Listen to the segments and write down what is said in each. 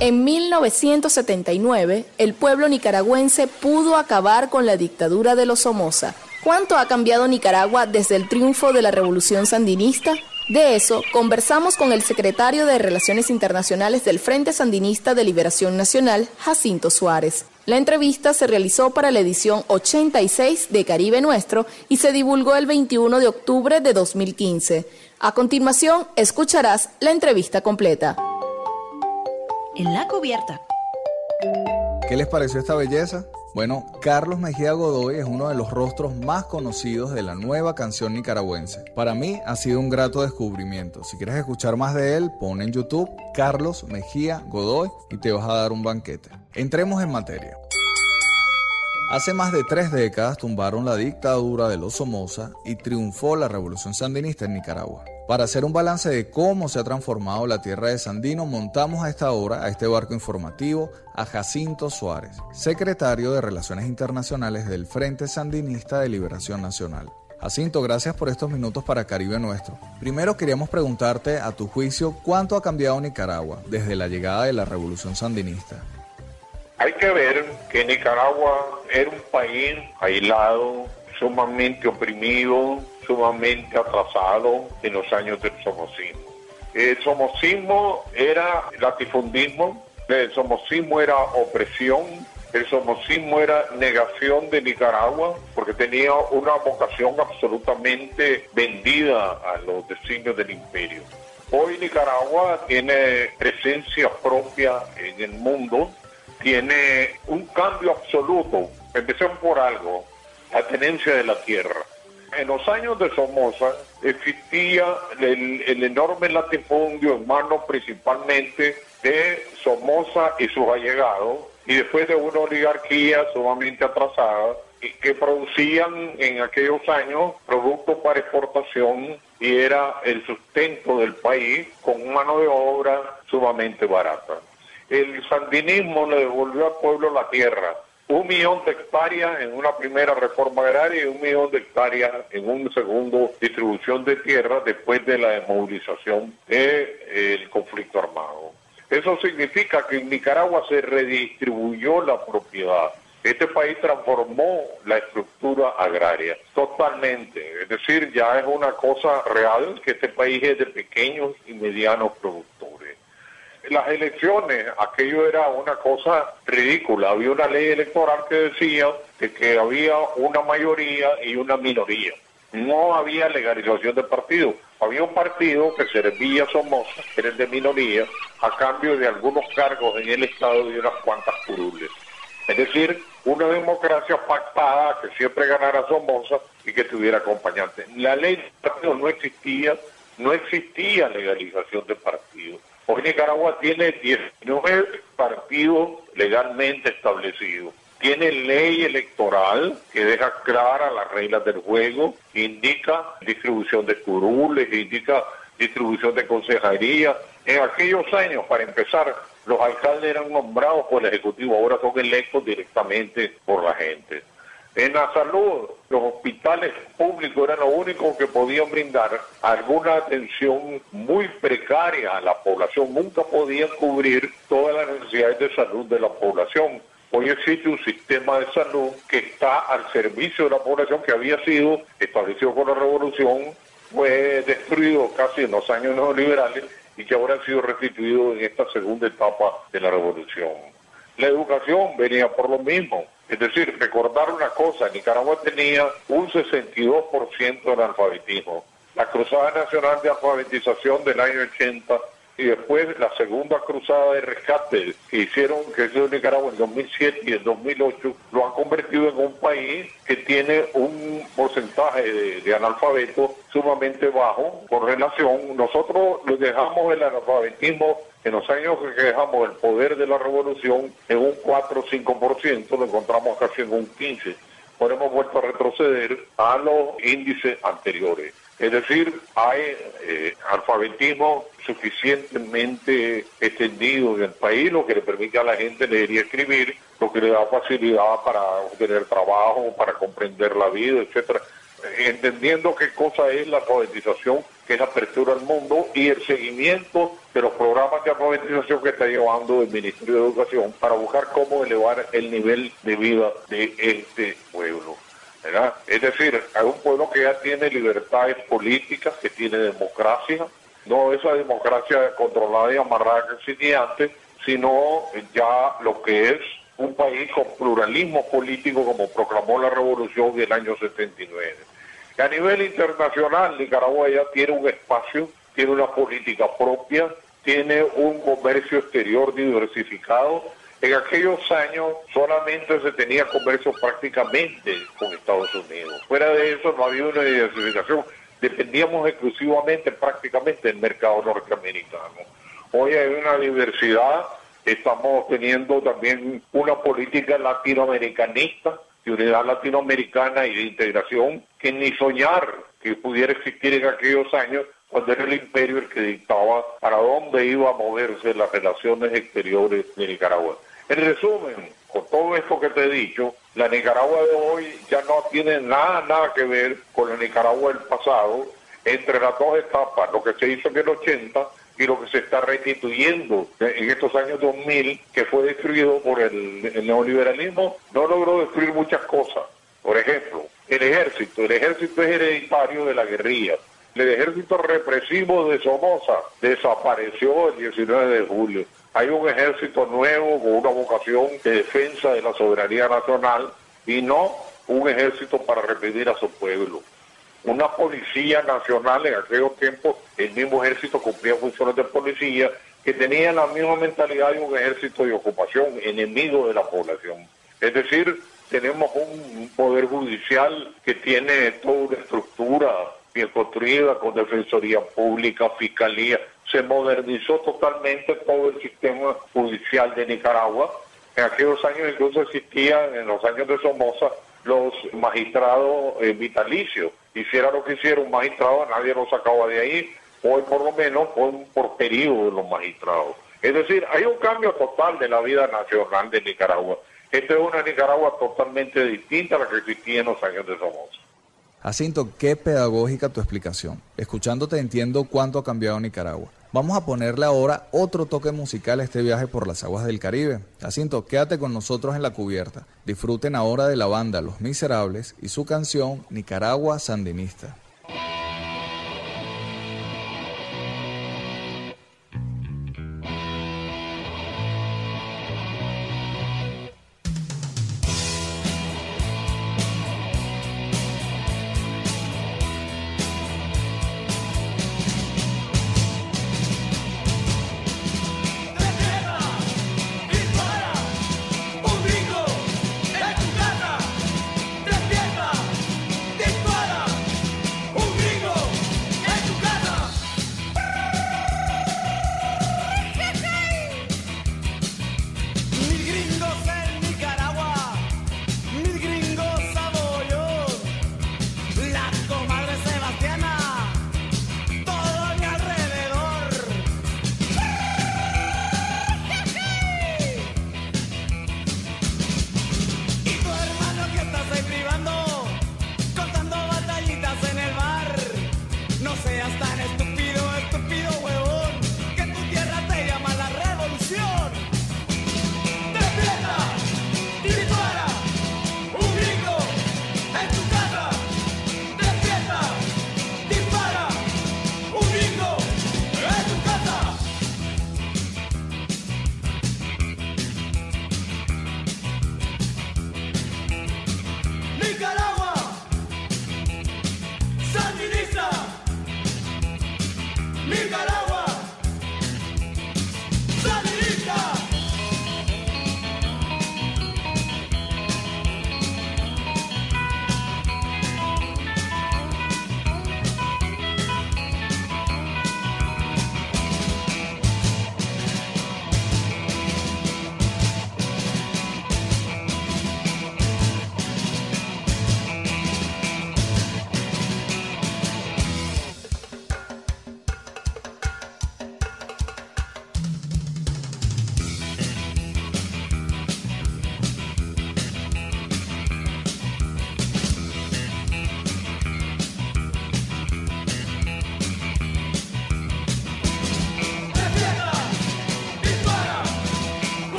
En 1979, el pueblo nicaragüense pudo acabar con la dictadura de los Somoza. ¿Cuánto ha cambiado Nicaragua desde el triunfo de la Revolución Sandinista? De eso conversamos con el secretario de Relaciones Internacionales del Frente Sandinista de Liberación Nacional, Jacinto Suárez. La entrevista se realizó para la edición 86 de Caribe Nuestro y se divulgó el 21 de octubre de 2015. A continuación, escucharás la entrevista completa. En la cubierta. ¿Qué les pareció esta belleza? Bueno, Carlos Mejía Godoy es uno de los rostros más conocidos de la nueva canción nicaragüense. Para mí ha sido un grato descubrimiento. Si quieres escuchar más de él, pon en YouTube Carlos Mejía Godoy y te vas a dar un banquete. Entremos en materia. Hace más de 3 décadas tumbaron la dictadura de los Somoza y triunfó la revolución sandinista en Nicaragua. Para hacer un balance de cómo se ha transformado la tierra de Sandino, montamos a esta hora, a este barco informativo, a Jacinto Suárez, secretario de Relaciones Internacionales del Frente Sandinista de Liberación Nacional. Jacinto, gracias por estos minutos para Caribe Nuestro. Primero queríamos preguntarte, a tu juicio, ¿cuánto ha cambiado Nicaragua desde la llegada de la revolución sandinista? Hay que ver que Nicaragua era un país aislado, sumamente oprimido, sumamente atrasado en los años del somocismo. El somocismo era latifundismo, el somocismo era opresión, el somocismo era negación de Nicaragua, porque tenía una vocación absolutamente vendida a los designios del imperio. Hoy Nicaragua tiene presencia propia en el mundo, tiene un cambio absoluto. Empecemos por algo, la tenencia de la tierra. En los años de Somoza existía el enorme latifundio en manos principalmente de Somoza y sus allegados, y después de una oligarquía sumamente atrasada, que producían en aquellos años productos para exportación y era el sustento del país con mano de obra sumamente barata. El sandinismo le devolvió al pueblo la tierra, 1 millón de hectáreas en una primera reforma agraria y 1 millón de hectáreas en un segundo distribución de tierra después de la desmovilización del conflicto armado. Eso significa que en Nicaragua se redistribuyó la propiedad. Este país transformó la estructura agraria totalmente, es decir, ya es una cosa real que este país es de pequeños y medianos productores. Las elecciones, aquello era una cosa ridícula. Había una ley electoral que decía que había una mayoría y una minoría. No había legalización de partido. Había un partido que servía a Somoza, que era el de minoría, a cambio de algunos cargos en el Estado y unas cuantas curules. Es decir, una democracia pactada que siempre ganara Somoza y que tuviera acompañante. La ley de partido no existía legalización de partido. Hoy Nicaragua tiene 19 partidos legalmente establecidos. Tiene ley electoral que deja claras las reglas del juego, indica distribución de curules, indica distribución de consejería. En aquellos años, para empezar, los alcaldes eran nombrados por el Ejecutivo, ahora son electos directamente por la gente. En la salud, los hospitales públicos eran los únicos que podían brindar alguna atención muy precaria a la población. Nunca podían cubrir todas las necesidades de salud de la población. Hoy existe un sistema de salud que está al servicio de la población, que había sido establecido con la revolución, fue destruido casi en los años neoliberales y que ahora ha sido restituido en esta segunda etapa de la revolución. La educación venía por lo mismo. Es decir, recordar una cosa, Nicaragua tenía un 62% de analfabetismo. La Cruzada Nacional de Alfabetización del año 80 y después la segunda cruzada de rescate que hicieron, que hizo Nicaragua en 2007 y en 2008, lo han convertido en un país que tiene un porcentaje de analfabetos sumamente bajo con relación. Nosotros le dejamos el analfabetismo en los años que dejamos el poder de la revolución en un 4 o 5%, lo encontramos casi en un 15%. Ahora hemos vuelto a retroceder a los índices anteriores. Es decir, hay alfabetismo suficientemente extendido en el país, lo que le permite a la gente leer y escribir, lo que le da facilidad para obtener trabajo, para comprender la vida, etcétera. Entendiendo qué cosa es la alfabetización, que es la apertura al mundo, y el seguimiento de los programas de alfabetización que está llevando el Ministerio de Educación para buscar cómo elevar el nivel de vida de este pueblo, ¿verdad? Es decir, hay un pueblo que ya tiene libertades políticas, que tiene democracia, no esa democracia controlada y amarrada que existía antes, sino ya lo que es un país con pluralismo político como proclamó la revolución del año 79. A nivel internacional, Nicaragua ya tiene un espacio, tiene una política propia, tiene un comercio exterior diversificado. En aquellos años solamente se tenía comercio prácticamente con Estados Unidos. Fuera de eso no había una diversificación. Dependíamos exclusivamente prácticamente del mercado norteamericano. Hoy hay una diversidad, estamos teniendo también una política latinoamericanista, de unidad latinoamericana y de integración, que ni soñar que pudiera existir en aquellos años, cuando era el imperio el que dictaba para dónde iba a moverse las relaciones exteriores de Nicaragua. En resumen, con todo esto que te he dicho, la Nicaragua de hoy ya no tiene nada que ver con la Nicaragua del pasado, entre las dos etapas, lo que se hizo en el 80 y lo que se está restituyendo en estos años 2000, que fue destruido por el neoliberalismo. No logró destruir muchas cosas. Por ejemplo, el ejército es hereditario de la guerrilla. El ejército represivo de Somoza desapareció el 19 de julio. Hay un ejército nuevo con una vocación de defensa de la soberanía nacional y no un ejército para reprimir a su pueblo. Una policía nacional en aquellos tiempos, el mismo ejército cumplía funciones de policía que tenían la misma mentalidad de un ejército de ocupación, enemigo de la población. Es decir, tenemos un poder judicial que tiene toda una estructura bien construida con defensoría pública, fiscalía. Se modernizó totalmente todo el sistema judicial de Nicaragua. En aquellos años incluso existían, en los años de Somoza, los magistrados vitalicios. Hiciera lo que hiciera un magistrado, nadie lo sacaba de ahí. Hoy por lo menos por periodo de los magistrados. Es decir, hay un cambio total de la vida nacional de Nicaragua. Esta es una Nicaragua totalmente distinta a la que existía en los años de Somoza. Jacinto, qué pedagógica tu explicación. Escuchándote entiendo cuánto ha cambiado Nicaragua. Vamos a ponerle ahora otro toque musical a este viaje por las aguas del Caribe. Jacinto, quédate con nosotros en la cubierta. Disfruten ahora de la banda Los Miserables y su canción Nicaragua Sandinista.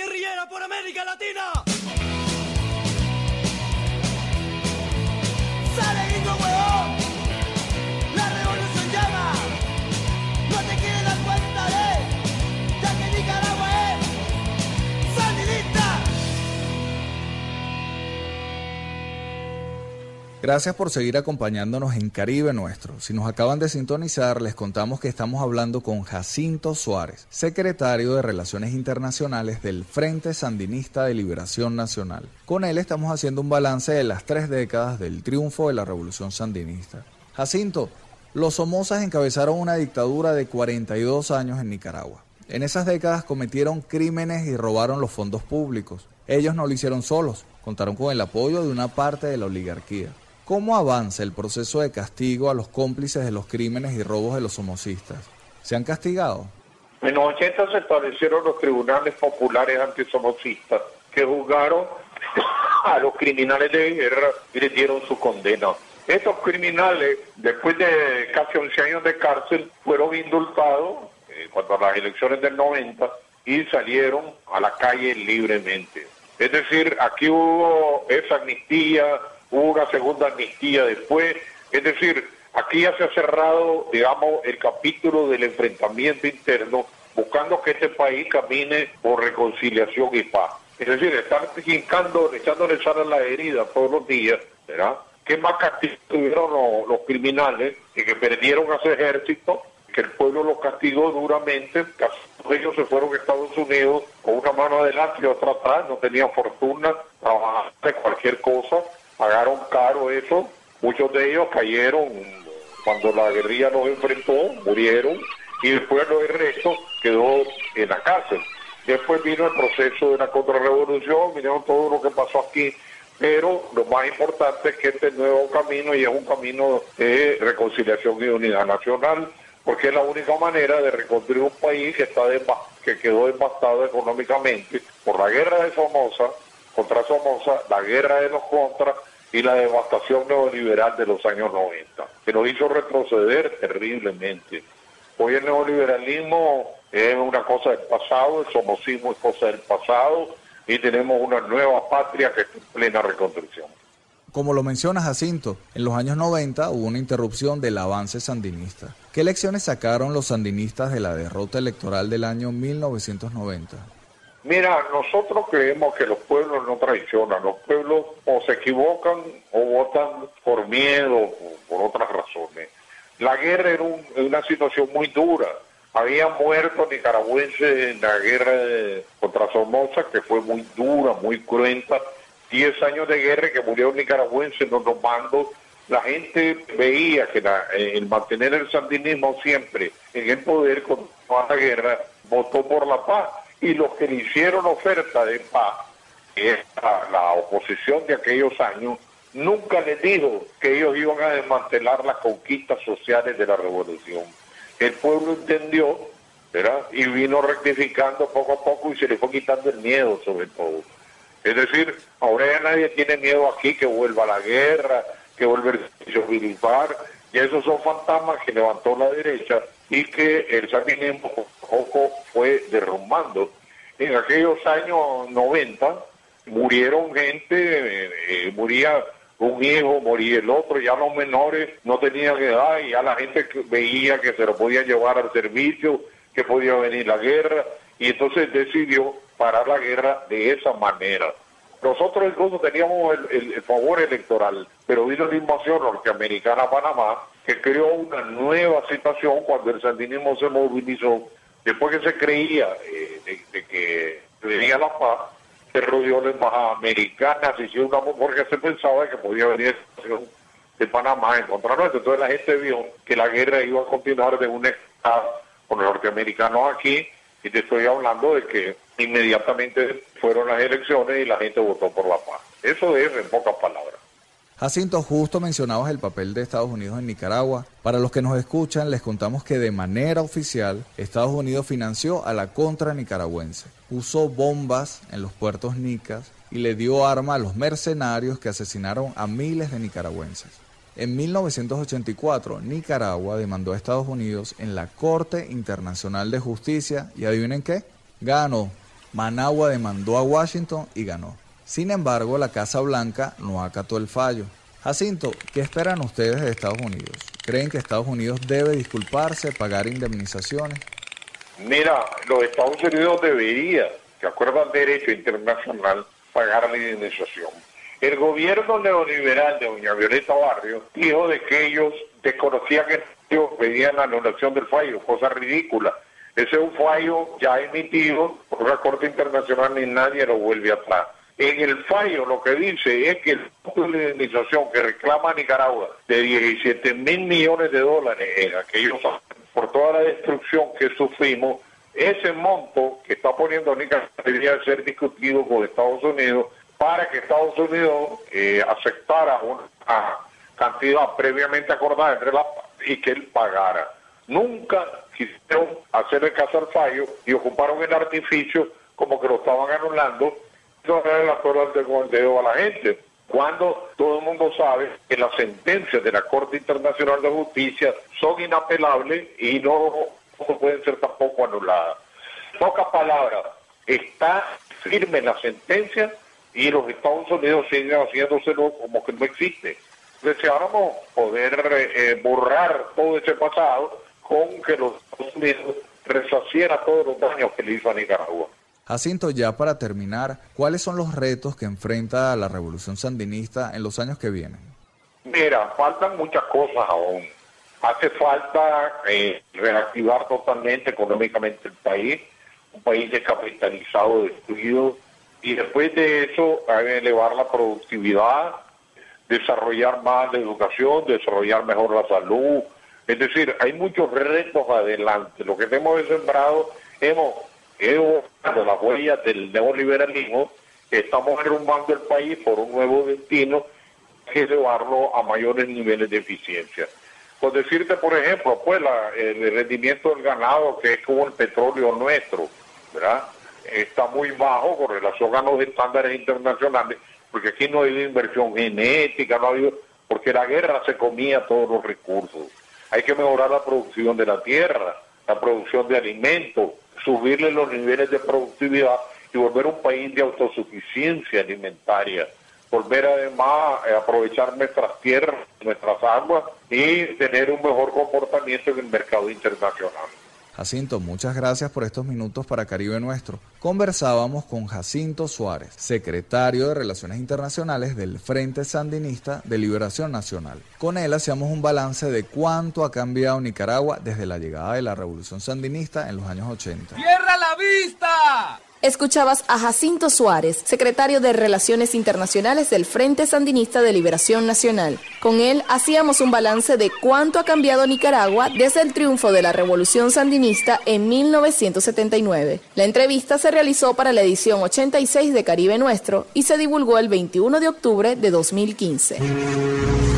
guerrillera por América Latina. ¡Sale, gringo, huevón! ¡La revolución llama! ¡No te quieres dar cuenta ya que Nicaragua es sandinista! Gracias por seguir acompañándonos en Caribe Nuestro. Si nos acaban de sintonizar, les contamos que estamos hablando con Jacinto Suárez, secretario de Relaciones Internacionales del Frente Sandinista de Liberación Nacional. Con él estamos haciendo un balance de las 3 décadas del triunfo de la Revolución Sandinista. Jacinto, los Somozas encabezaron una dictadura de 42 años en Nicaragua. En esas décadas cometieron crímenes y robaron los fondos públicos. Ellos no lo hicieron solos, contaron con el apoyo de una parte de la oligarquía. ¿Cómo avanza el proceso de castigo a los cómplices de los crímenes y robos de los somocistas? ¿Se han castigado? En los 80 se establecieron los tribunales populares antisomocistas que juzgaron a los criminales de guerra y les dieron su condena. Estos criminales, después de casi 11 años de cárcel, fueron indultados cuando a las elecciones del 90 y salieron a la calle libremente. Es decir, aquí hubo esa amnistía, hubo una segunda amnistía después, es decir, aquí ya se ha cerrado, digamos, el capítulo del enfrentamiento interno, buscando que este país camine por reconciliación y paz. Es decir, están echándole sal a la herida todos los días, ¿verdad? ¿Qué más castigo tuvieron los criminales y que perdieron a ese ejército? Que el pueblo los castigó duramente, casi todos ellos se fueron a Estados Unidos con una mano adelante y otra atrás, no tenían fortuna, trabajaban de cualquier cosa, pagaron caro eso, muchos de ellos cayeron cuando la guerrilla los enfrentó, murieron, y después el resto quedó en la cárcel. Después vino el proceso de la contrarrevolución, vinieron todo lo que pasó aquí, pero lo más importante es que este nuevo camino y es un camino de reconciliación y unidad nacional, porque es la única manera de reconstruir un país que quedó devastado económicamente por la guerra de Somoza, contra Somoza, la guerra de los contras y la devastación neoliberal de los años 90, que nos hizo retroceder terriblemente. Hoy el neoliberalismo es una cosa del pasado, el somocismo es cosa del pasado y tenemos una nueva patria que está en plena reconstrucción. Como lo menciona Jacinto, en los años 90 hubo una interrupción del avance sandinista. ¿Qué lecciones sacaron los sandinistas de la derrota electoral del año 1990? Mira, nosotros creemos que los pueblos no traicionan, los pueblos o se equivocan o votan por miedo o por otras razones. La guerra era una situación muy dura. Había muertos nicaragüenses en la guerra contra Somoza, que fue muy dura, muy cruenta. 10 años de guerra que murieron nicaragüenses en los mandos. La gente veía que el mantener el sandinismo siempre en el poder con la guerra, votó por la paz. Y los que le hicieron oferta de paz, que es la oposición de aquellos años, nunca les dijo que ellos iban a desmantelar las conquistas sociales de la revolución. El pueblo entendió, ¿verdad? Y vino rectificando poco a poco y se le fue quitando el miedo sobre todo. Es decir, ahora ya nadie tiene miedo aquí que vuelva la guerra, que vuelva el servicio militar, y esos son fantasmas que levantó la derecha y que el sandinismo poco fue derrumbando. En aquellos años 90 murieron gente, moría un hijo, moría el otro, ya los menores no tenían edad y ya la gente veía que se lo podía llevar al servicio, que podía venir la guerra, y entonces decidió parar la guerra de esa manera. Nosotros incluso teníamos el favor electoral, pero vino la invasión norteamericana a Panamá, que creó una nueva situación cuando el sandinismo se movilizó. Después que se creía de que venía la paz, se rodeó la embajada americana, se hicieron porque se pensaba que podía venir de Panamá en contra nuestra. Entonces la gente vio que la guerra iba a continuar de un estado con los norteamericanos aquí, y te estoy hablando de que inmediatamente fueron las elecciones y la gente votó por la paz. Eso es en pocas palabras. Jacinto, justo mencionabas el papel de Estados Unidos en Nicaragua. Para los que nos escuchan, les contamos que de manera oficial, Estados Unidos financió a la contra nicaragüense. Usó bombas en los puertos nicas y le dio arma a los mercenarios que asesinaron a miles de nicaragüenses. En 1984, Nicaragua demandó a Estados Unidos en la Corte Internacional de Justicia y ¿adivinen qué? Ganó. Managua demandó a Washington y ganó. Sin embargo, la Casa Blanca no acató el fallo. Jacinto, ¿qué esperan ustedes de Estados Unidos? ¿Creen que Estados Unidos debe disculparse, pagar indemnizaciones? Mira, los Estados Unidos debería, de acuerdo al derecho internacional, pagar la indemnización. El gobierno neoliberal de doña Violeta Barrios dijo de que ellos desconocían que ellos pedían la anulación del fallo, cosa ridícula. Ese es un fallo ya emitido por la Corte Internacional y nadie lo vuelve atrás. En el fallo lo que dice es que el monto de indemnización que reclama Nicaragua de 17 mil millones de dólares en aquellos años, por toda la destrucción que sufrimos, ese monto que está poniendo Nicaragua debería ser discutido con Estados Unidos para que Estados Unidos aceptara una cantidad previamente acordada entre las partes y que él pagara. Nunca quisieron hacerle caso al fallo y ocuparon el artificio como que lo estaban anulando. Eso es la prueba del dedo a la gente. Cuando todo el mundo sabe que las sentencias de la Corte Internacional de Justicia son inapelables y no pueden ser tampoco anuladas. Pocas palabras, está firme la sentencia y los Estados Unidos siguen haciéndoselo como que no existe. Deseáramos poder borrar todo ese pasado con que los Estados Unidos resarciera todos los daños que le hizo a Nicaragua. Jacinto, ya para terminar, ¿cuáles son los retos que enfrenta la revolución sandinista en los años que vienen? Mira, faltan muchas cosas aún. Hace falta reactivar totalmente económicamente el país, un país descapitalizado, destruido, y después de eso elevar la productividad, desarrollar más la educación, desarrollar mejor la salud. Es decir, hay muchos retos adelante. Lo que hemos sembrado, hemos de las huellas del neoliberalismo, estamos derrumbando el país por un nuevo destino que llevarlo a mayores niveles de eficiencia. Por decirte, por ejemplo, pues el rendimiento del ganado, que es como el petróleo nuestro, ¿verdad? Está muy bajo con relación a los estándares internacionales, porque aquí no ha habido inversión genética, no ha habido, porque la guerra se comía todos los recursos. Hay que mejorar la producción de la tierra, la producción de alimentos, subirle los niveles de productividad y volver un país de autosuficiencia alimentaria. Volver además a aprovechar nuestras tierras, nuestras aguas y tener un mejor comportamiento en el mercado internacional. Jacinto, muchas gracias por estos minutos para Caribe Nuestro. Conversábamos con Jacinto Suárez, secretario de Relaciones Internacionales del Frente Sandinista de Liberación Nacional. Con él hacíamos un balance de cuánto ha cambiado Nicaragua desde la llegada de la Revolución Sandinista en los años 80. ¡Cierra la vista! Escuchabas a Jacinto Suárez, secretario de Relaciones Internacionales del Frente Sandinista de Liberación Nacional. Con él hacíamos un balance de cuánto ha cambiado Nicaragua desde el triunfo de la Revolución Sandinista en 1979. La entrevista se realizó para la edición 86 de Caribe Nuestro y se divulgó el 21 de octubre de 2015.